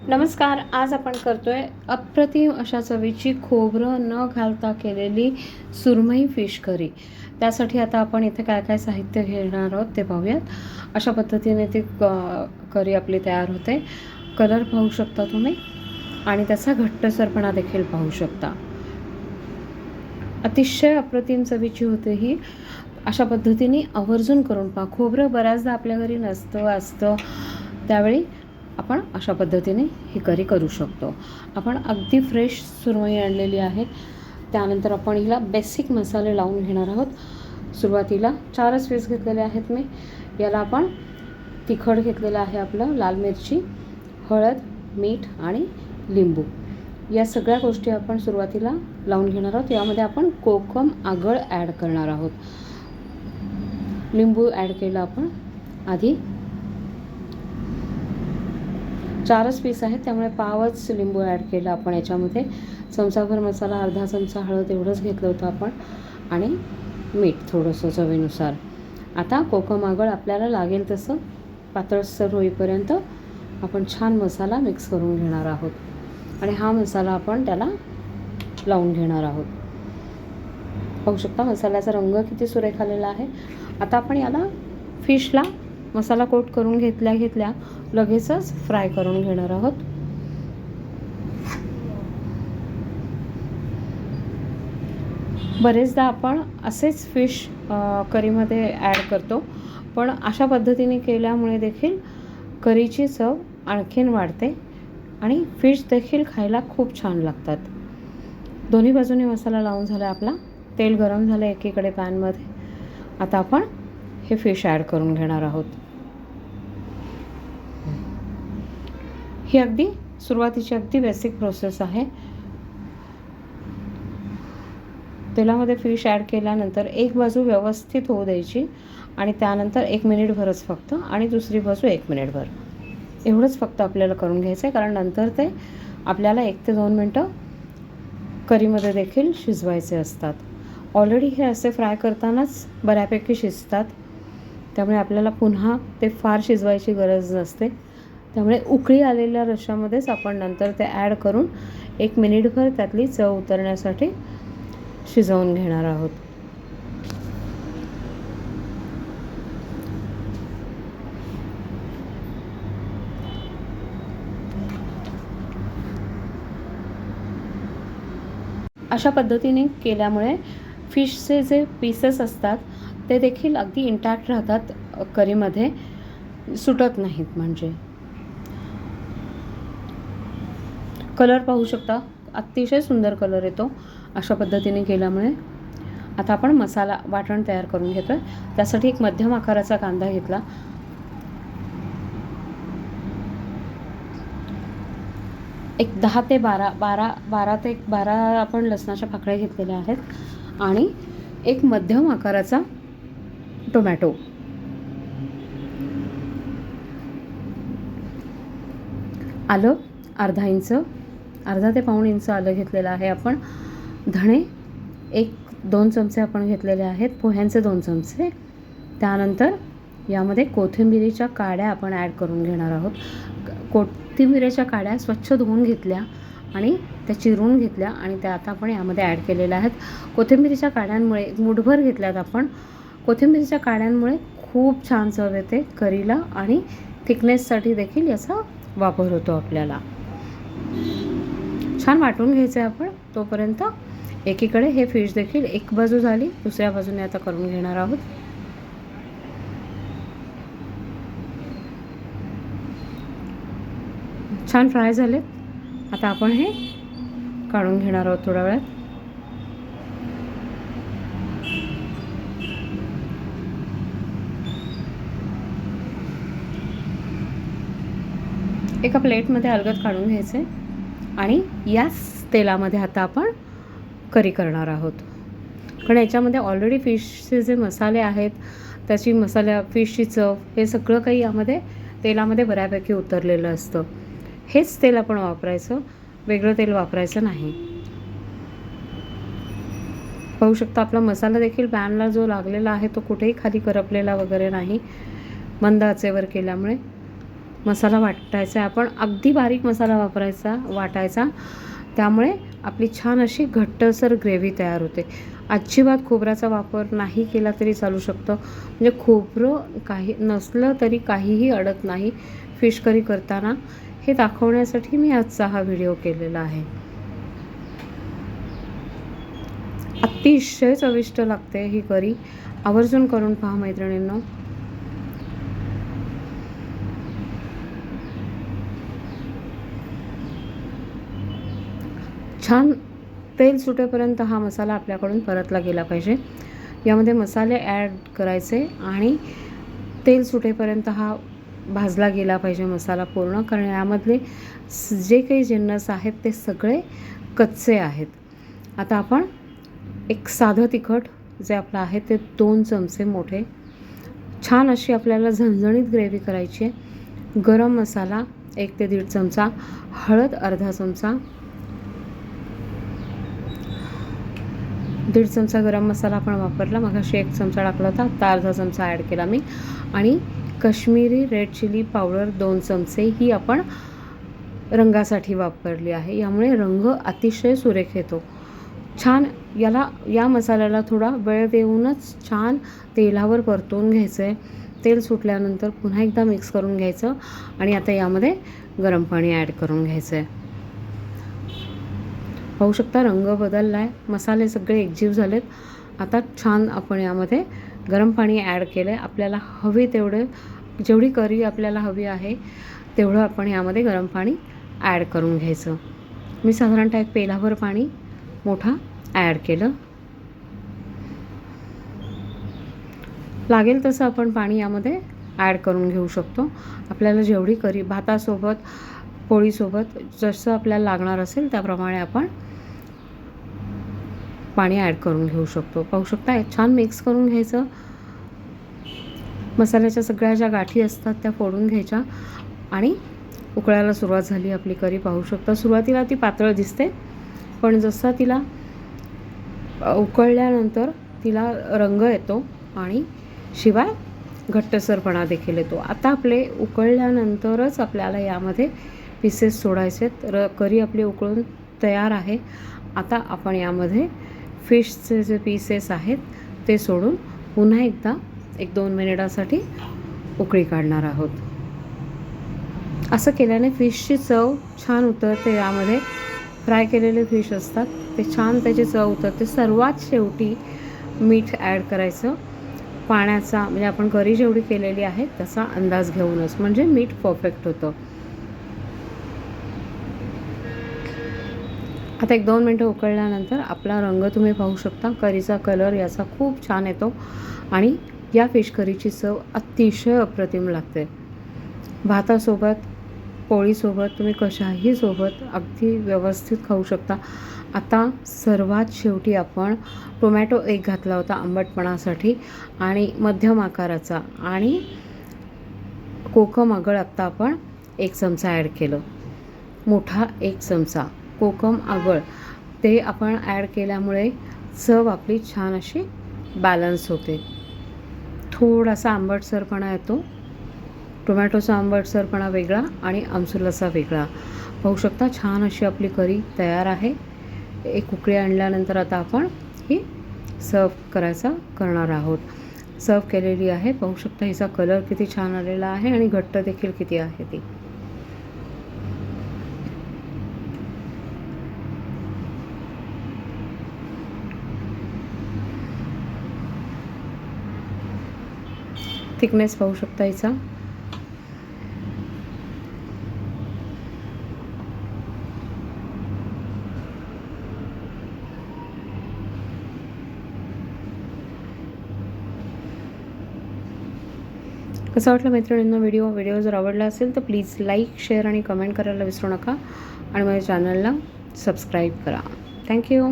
नमस्कार. आज आपण करतोय अप्रतिम अशा चवीची खोबरं न घालता केलेली सुरमई फिश करी. त्यासाठी आता आपण इथे काय काय साहित्य घेणार आहोत ते पाहूयात. अशा पद्धतीने ती करी आपली तयार होते. कलर पाहू शकता तुम्ही आणि त्याचा घट्टसरपणा देखील पाहू शकता. अतिशय अप्रतिम चवीची होते ही. अशा पद्धतीने आवर्जून करून पहा. खोबरं बऱ्याचदा आपल्या घरी असतं त्यावेळी आपण अशा पद्धतीने ही करी करू शकतो. आपण अगदी फ्रेश सुरमई आणलेली आहे. त्यानंतर आपण हिला बेसिक मसाले लावून घेणार आहोत. सुरुवातीला 4च पीस घेतलेले आहेत मी. याला आपण तिखट घेतलेलं आहे, आपलं लाल मिरची, हळद, मीठ आणि लिंबू. या सगळ्या गोष्टी आपण सुरुवातीला लावून घेणार आहोत. यामध्ये आपण कोकम आगळ ॲड करणार आहोत. लिंबू ॲड केलं आपण आधी. 4च पीस आहेत त्यामुळे पावच लिंबू ॲड केलं आपण याच्यामध्ये. चमचाभर मसाला, अर्धा चमचा हळद एवढंच घेतलं होतं आपण आणि मीठ थोडंसं चवीनुसार. आता कोकम आगळ आपल्याला लागेल तसं पातळसर होईपर्यंत आपण छान मसाला मिक्स करून घेणार आहोत आणि हा मसाला आपण त्याला लावून घेणार आहोत. पाहू शकता मसाल्याचा रंग किती सुरेख आलेला आहे. आता आपण याला फिशला मसाला कोट करून घेतल्या लगेचच फ्राय करून घेणार आहोत. बरेचदा आपण असेच फिश करीमध्ये ॲड करतो, पण अशा पद्धतीने केल्यामुळे देखील करीची चव आणखीन वाढते आणि फिश देखील खायला खूप छान लागतात. दोन्ही बाजूने मसाला लावून झाला आपला. तेल गरम झालं एकीकडे पॅनमध्ये. आता आपण हे फिश ॲड करून घेणार आहोत. ही अगदी सुरुवातीची अगदी बेसिक प्रोसेस आहे. तेलामध्ये फिश ॲड केल्यानंतर एक बाजू व्यवस्थित होऊ द्यायची आणि त्यानंतर 1 मिनिटभरच फक्त आणि दुसरी बाजू 1 मिनिटभर एवढंच फक्त आपल्याला करून घ्यायचं आहे. कारण नंतर ते आपल्याला 1 ते 2 मिनटं करीमध्ये देखील शिजवायचे असतात. ऑलरेडी हे असे फ्राय करतानाच बऱ्यापैकी शिजतात, त्यामुळे आपल्याला पुन्हा ते फार शिजवायची गरज नसते. त्यामुळे उकळी आलेल्या रश्श्यामध्येच आपण नंतर ते ॲड करून 1 मिनिटभर त्यातली चव उतरण्यासाठी शिजवून घेणार आहोत. अशा पद्धतीने केल्यामुळे फिशचे जे पीसेस असतात ते देखील अगदी इंटॅक्ट राहतात, करीमध्ये सुटत नाहीत. म्हणजे कलर पाहू शकता, अतिशय सुंदर कलर येतो अशा पद्धतीने केल्यामुळे. आता आपण मसाला वाटण तयार करून घेतो आहे. त्यासाठी एक मध्यम आकाराचा कांदा घेतला. एक 10 ते 12 आपण लसणाच्या पाकळ्या घेतलेल्या आहेत आणि एक मध्यम आकाराचा टोमॅटो. आलं अर्धा ते पाऊण इंच आलं घेतलेलं आहे आपण. धणे 1-2 चमचे आपण घेतलेले आहेत, पोह्यांचे 2 चमचे. त्यानंतर यामध्ये कोथिंबिरीच्या काड्या आपण ॲड करून घेणार आहोत. कोथिंबिरीच्या काड्या स्वच्छ धुवून घेतल्या आणि त्या चिरून घेतल्या आणि त्या आता आपण यामध्ये ॲड केलेल्या आहेत. कोथिंबिरीच्या काड्यांमुळे मुठभर घेतल्यात आपण. कोथिंबिरीच्या काड्यांमुळे खूप छान चव येते करीला आणि थिकनेससाठी देखील याचा वापर होतो आपल्याला. छान वाटून घ्यायचं आहे आपण तोपर्यंत. एकीकडे हे फिश देखील एक बाजू झाली, दुसऱ्या बाजूने आता करून घेणार आहोत. छान फ्राय झाले. आता आपण हे काढून घेणार आहोत थोड्या वेळात. एका प्लेटमध्ये अलगद काढून घ्यायचे आणि याच तेलामध्ये आता आपण करी करणार आहोत. कारण याच्यामध्ये ऑलरेडी फिशचे जे मसाले आहेत, त्याची फिशची चव, हे सगळं काही यामध्ये तेलामध्ये बऱ्यापैकी उतरलेलं असतं. हेच तेल आपण वापरायचं, वेगळं तेल वापरायचं नाही. पाहू शकता आपला मसाला देखील पॅनला जो लागलेला आहे तो कुठेही खाली करपलेला वगैरे नाही, मंद आचेवर केल्यामुळे. मसाला वाटायचा आहे. आपण अगदी बारीक मसाला वाटायचा. त्यामुळे आपली छान अशी घट्टसर ग्रेव्ही तयार होते. अजिबात खोबऱ्याचा वापर नाही केला तरी चालू शकतं. म्हणजे खोबरं काही नसलं तरी काहीही अडत नाही फिश करी करताना. हे दाखवण्यासाठी मी आजचा हा व्हिडिओ केलेला आहे. अतिशय चविष्ट लागते ही करी. आवर्जून करून पहा मैत्रिणींनो. छान तेल सुटेपर्यंत हा मसाला आपल्याकडून परतला गेला पाहिजे. यामध्ये मसाले ॲड करायचे आणि तेल सुटेपर्यंत हा भाजला गेला पाहिजे मसाला पूर्ण. कारण यामधले जे काही जिन्नस आहेत ते सगळे कच्चे आहेत. आता आपण एक साधं तिखट जे आपलं आहे ते 2 चमचे मोठे. छान अशी आपल्याला झणझणीत ग्रेव्ही करायची आहे. गरम मसाला 1 ते 1.5 चमचा, हळद अर्धा चमचा, 1.5 चमचा गरम मसाला आपण वापरला. मगाशी 1 चमचा टाकला होता, आता अर्धा चमचा ॲड केला मी. आणि काश्मीरी रेड चिली पावडर 2 चमचे ही आपण रंगासाठी वापरली आहे. यामुळे रंग अतिशय सुरेख येतो. छान या मसाल्याला थोडा वेळ देऊनच छान तेलावर परतवून घ्यायचं आहे. तेल सुटल्यानंतर पुन्हा एकदा मिक्स करून घ्यायचं आणि आता यामध्ये गरम पाणी ॲड करून घ्यायचं आहे. पाहू शकता रंग बदलला आहे, मसाले सगळे एकजीव झालेत. आता छान आपण यामध्ये गरम पाणी ॲड केलं आहे. आपल्याला हवे तेवढे, जेवढी करी आपल्याला हवी आहे तेवढं आपण यामध्ये गरम पाणी ॲड करून घ्यायचं. मी साधारणतः 1 पेलाभर पाणी मोठा ॲड केलं. लागेल तसं आपण पाणी यामध्ये ॲड करून घेऊ शकतो. आपल्याला जेवढी करी भातासोबत, पोळीसोबत जसं आपल्याला लागणार असेल त्याप्रमाणे आपण पाणी ॲड करून घेऊ शकतो. पाहू शकता छान मिक्स करून घ्यायचं. मसाल्याच्या सगळ्या ज्या गाठी असतात त्या फोडून घ्यायच्या आणि उकळायला सुरुवात झाली आपली करी. पाहू शकता सुरुवातीला ती पातळ दिसते, पण जसा तिला उकळल्यानंतर तिला रंग येतो आणि शिवाय घट्टसरपणा देखील येतो. आता आपले उकळल्यानंतरच आपल्याला यामध्ये पीसेस सोडायचे. करी आपली उकळून तयार आहे. आता आपण यामध्ये फिशचे जे पीसेस आहेत ते सोडून पुन्हा एकदा 1-2 मिनिटासाठी उकळी काढणार आहोत. असं केल्याने फिशची चव छान उतरते. यामध्ये फ्राय केलेले फिश असतात ते छान त्याची चव उतरते. सर्वात शेवटी मीठ ॲड करायचं पाण्याचा, म्हणजे आपण करी जेवढी केलेली आहे त्याचा अंदाज घेऊनच, म्हणजे मीठ परफेक्ट होतं. आता 1-2 मिनटं उकळल्यानंतर आपला रंग तुम्ही पाहू शकता. करीचा कलर याचा खूप छान येतो आणि या फिश करीची चव अतिशय अप्रतिम लागते. भातासोबत, पोळीसोबत, तुम्ही कशाही सोबत अगदी व्यवस्थित खाऊ शकता. आता सर्वात शेवटी आपण टोमॅटो 1 घातला होता आंबटपणासाठी आणि मध्यम आकाराचा, आणि कोकम आगळ आत्ता आपण 1 चमचा ॲड केलं. मोठा 1 चमचा कोकम आगळ ते आपण ॲड केल्यामुळे चव आपली छान अशी बॅलन्स होते. थोडासा आंबटसरपणा येतो. टोमॅटोचा आंबटसरपणा वेगळा आणि आमसुलाचा वेगळा. पाहू शकता छान अशी आपली करी तयार आहे. 1 उकळी आणल्यानंतर आता आपण ही करणार आहोत. सर्व केलेली आहे. पाहू शकता हिचा कलर किती छान आलेला आहे आणि घट्ट देखील किती आहे ती. थिकनेस पाहू शकता हिचा. कसं वाटलं मैत्रिणींना व्हिडिओ जर आवडला असेल तर प्लीज लाईक, शेअर आणि कमेंट करायला विसरू नका आणि माझ्या चॅनलला सबस्क्राईब करा. थँक्यू.